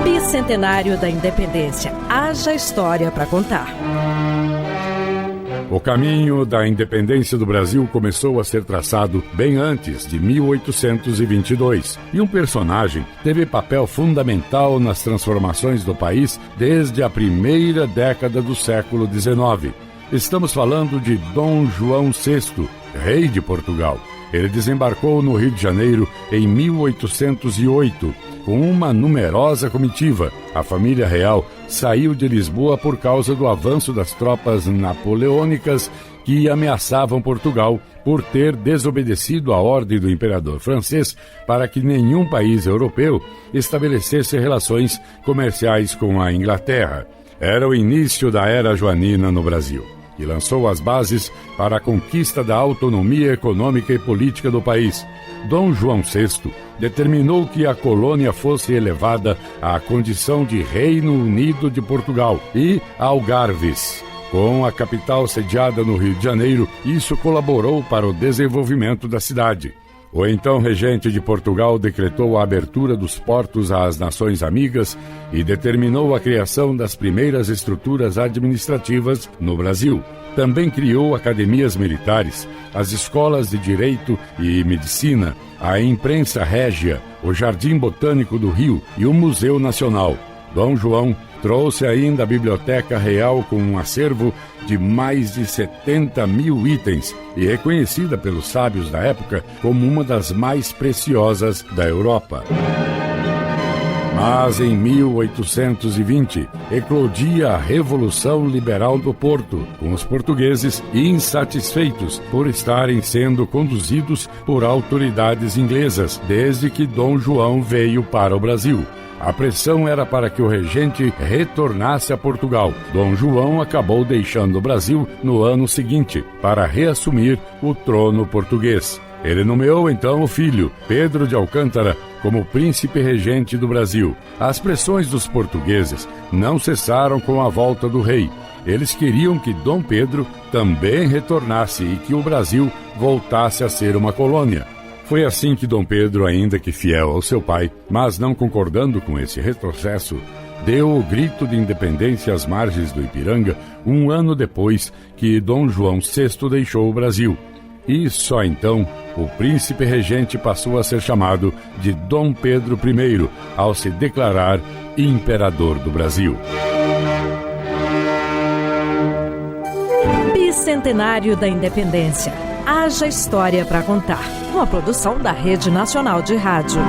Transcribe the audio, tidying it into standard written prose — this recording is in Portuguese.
Bicentenário da Independência. Haja história para contar. O caminho da independência do Brasil começou a ser traçado bem antes de 1822, e um personagem teve papel fundamental nas transformações do país desde a primeira década do século XIX. Estamos falando de Dom João VI, rei de Portugal. Ele desembarcou no Rio de Janeiro em 1808, com uma numerosa comitiva. A família real saiu de Lisboa por causa do avanço das tropas napoleônicas que ameaçavam Portugal por ter desobedecido a ordem do imperador francês para que nenhum país europeu estabelecesse relações comerciais com a Inglaterra. Era o início da Era Joanina no Brasil, que lançou as bases para a conquista da autonomia econômica e política do país. Dom João VI determinou que a colônia fosse elevada à condição de Reino Unido de Portugal e Algarves. Com a capital sediada no Rio de Janeiro, isso colaborou para o desenvolvimento da cidade. O então regente de Portugal decretou a abertura dos portos às nações amigas e determinou a criação das primeiras estruturas administrativas no Brasil. Também criou academias militares, as escolas de Direito e Medicina, a Imprensa Régia, o Jardim Botânico do Rio e o Museu Nacional. Dom João trouxe ainda a Biblioteca Real com um acervo de mais de 70 mil itens e reconhecida pelos sábios da época como uma das mais preciosas da Europa. Mas em 1820, eclodia a Revolução Liberal do Porto, com os portugueses insatisfeitos por estarem sendo conduzidos por autoridades inglesas desde que Dom João veio para o Brasil. A pressão era para que o regente retornasse a Portugal. Dom João acabou deixando o Brasil no ano seguinte para reassumir o trono português. Ele nomeou então o filho, Pedro de Alcântara, como príncipe regente do Brasil. As pressões dos portugueses não cessaram com a volta do rei. Eles queriam que Dom Pedro também retornasse e que o Brasil voltasse a ser uma colônia. Foi assim que Dom Pedro, ainda que fiel ao seu pai, mas não concordando com esse retrocesso, deu o grito de independência às margens do Ipiranga um ano depois que Dom João VI deixou o Brasil. E só então o príncipe regente passou a ser chamado de Dom Pedro I, ao se declarar imperador do Brasil. Bicentenário da Independência. Haja história para contar. Uma produção da Rede Nacional de Rádio.